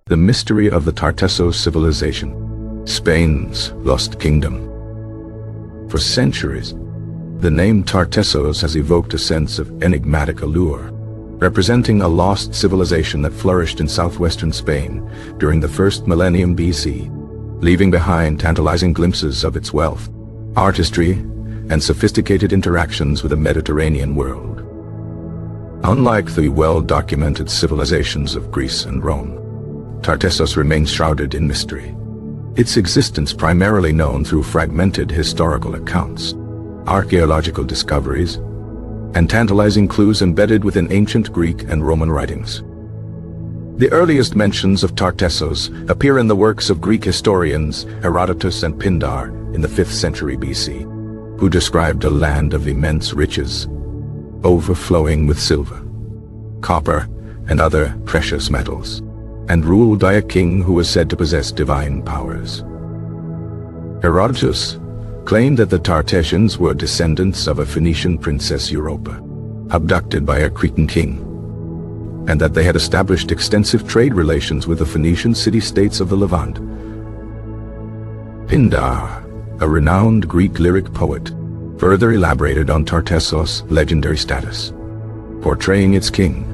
The mystery of the Tartessos Civilization, Spain's lost kingdom. For centuries, the name Tartessos has evoked a sense of enigmatic allure, representing a lost civilization that flourished in southwestern Spain during the first millennium BC, leaving behind tantalizing glimpses of its wealth, artistry, and sophisticated interactions with the Mediterranean world. Unlike the well-documented civilizations of Greece and Rome, Tartessos remains shrouded in mystery, its existence primarily known through fragmented historical accounts, archaeological discoveries, and tantalizing clues embedded within ancient Greek and Roman writings. The earliest mentions of Tartessos appear in the works of Greek historians Herodotus and Pindar in the 5th century BC, who described a land of immense riches, overflowing with silver, copper, and other precious metals, and ruled by a king who was said to possess divine powers. Herodotus claimed that the Tartessians were descendants of a Phoenician princess Europa, abducted by a Cretan king, and that they had established extensive trade relations with the Phoenician city-states of the Levant. Pindar, a renowned Greek lyric poet, further elaborated on Tartessos' legendary status, portraying its king,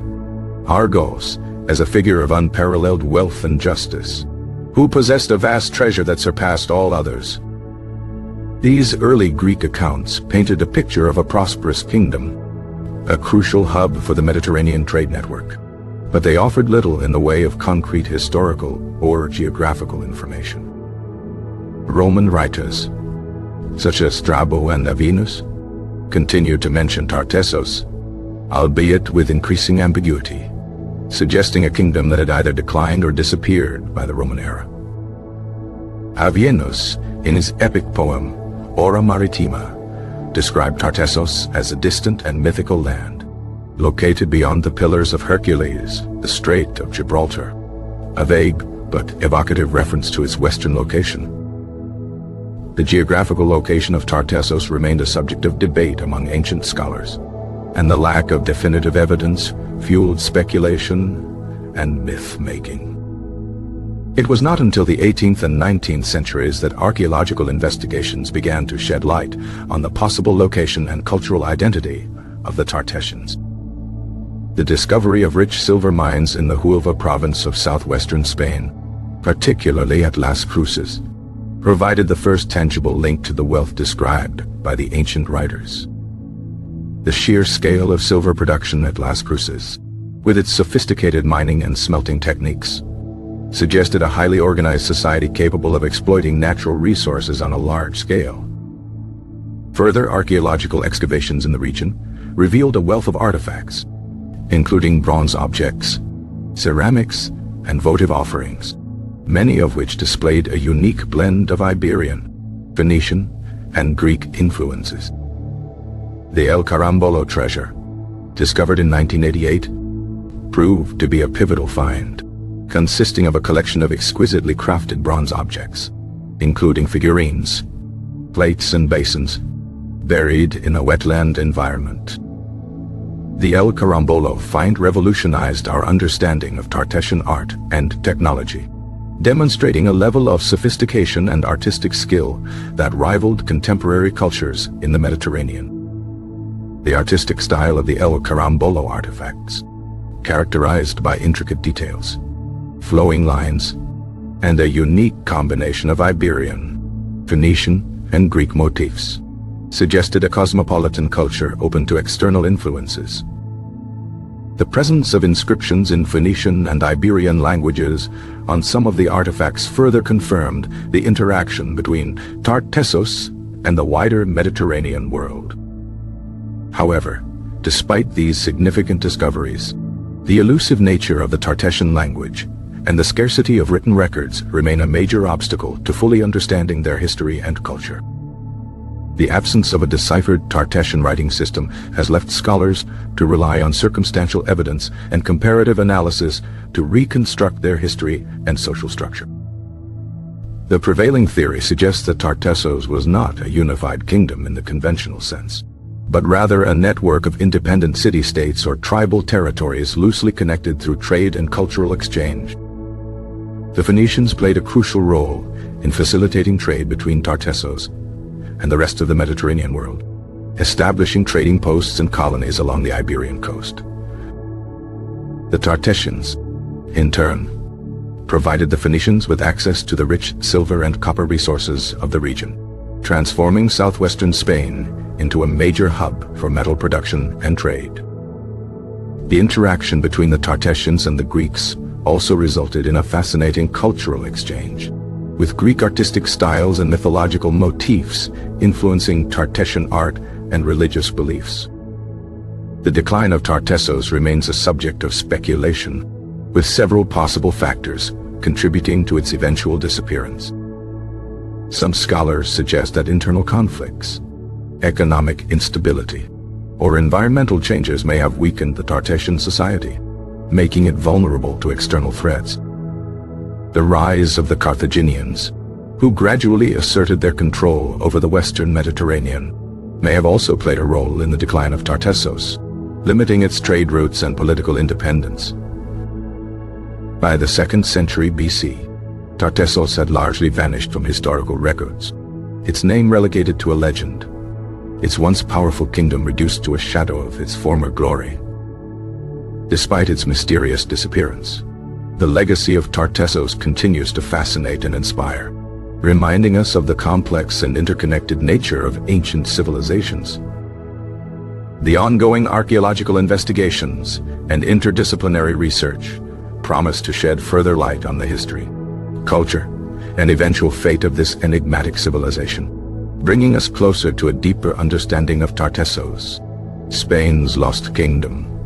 Argos, as a figure of unparalleled wealth and justice, who possessed a vast treasure that surpassed all others. These early Greek accounts painted a picture of a prosperous kingdom, a crucial hub for the Mediterranean trade network, but they offered little in the way of concrete historical or geographical information. Roman writers, such as Strabo and Avienus, continued to mention Tartessos, albeit with increasing ambiguity, suggesting a kingdom that had either declined or disappeared by the Roman era. Avienus, in his epic poem Ora Maritima, described Tartessos as a distant and mythical land, located beyond the Pillars of Hercules, the Strait of Gibraltar, a vague but evocative reference to its western location. The geographical location of Tartessos remained a subject of debate among ancient scholars, and the lack of definitive evidence fueled speculation and myth-making. It was not until the 18th and 19th centuries that archaeological investigations began to shed light on the possible location and cultural identity of the Tartessians. The discovery of rich silver mines in the Huelva province of southwestern Spain, particularly at Las Cruces, provided the first tangible link to the wealth described by the ancient writers. The sheer scale of silver production at Las Cruces, with its sophisticated mining and smelting techniques, suggested a highly organized society capable of exploiting natural resources on a large scale. Further archaeological excavations in the region revealed a wealth of artifacts, including bronze objects, ceramics, and votive offerings, many of which displayed a unique blend of Iberian, Phoenician, and Greek influences. The El Carambolo treasure, discovered in 1988, proved to be a pivotal find, consisting of a collection of exquisitely crafted bronze objects, including figurines, plates, and basins, buried in a wetland environment. The El Carambolo find revolutionized our understanding of Tartessian art and technology, demonstrating a level of sophistication and artistic skill that rivaled contemporary cultures in the Mediterranean. The artistic style of the El Carambolo artifacts, characterized by intricate details, flowing lines, and a unique combination of Iberian, Phoenician, and Greek motifs, suggested a cosmopolitan culture open to external influences. The presence of inscriptions in Phoenician and Iberian languages on some of the artifacts further confirmed the interaction between Tartessos and the wider Mediterranean world. However, despite these significant discoveries, the elusive nature of the Tartessian language and the scarcity of written records remain a major obstacle to fully understanding their history and culture. The absence of a deciphered Tartessian writing system has left scholars to rely on circumstantial evidence and comparative analysis to reconstruct their history and social structure. The prevailing theory suggests that Tartessos was not a unified kingdom in the conventional sense, but rather a network of independent city-states or tribal territories loosely connected through trade and cultural exchange. The Phoenicians played a crucial role in facilitating trade between Tartessos and the rest of the Mediterranean world, establishing trading posts and colonies along the Iberian coast. The Tartessians, in turn, provided the Phoenicians with access to the rich silver and copper resources of the region, transforming southwestern Spain into a major hub for metal production and trade. The interaction between the Tartessians and the Greeks also resulted in a fascinating cultural exchange, with Greek artistic styles and mythological motifs influencing Tartessian art and religious beliefs. The decline of Tartessos remains a subject of speculation, with several possible factors contributing to its eventual disappearance. Some scholars suggest that internal conflicts, economic instability, or environmental changes may have weakened the Tartessian society, making it vulnerable to external threats. The rise of the Carthaginians, who gradually asserted their control over the western Mediterranean, may have also played a role in the decline of Tartessos, limiting its trade routes and political independence. By the 2nd century BC, Tartessos had largely vanished from historical records, its name relegated to a legend, its once powerful kingdom reduced to a shadow of its former glory. Despite its mysterious disappearance, the legacy of Tartessos continues to fascinate and inspire, reminding us of the complex and interconnected nature of ancient civilizations. The ongoing archaeological investigations and interdisciplinary research promise to shed further light on the history, culture, and eventual fate of this enigmatic civilization, bringing us closer to a deeper understanding of Tartessos, Spain's lost kingdom.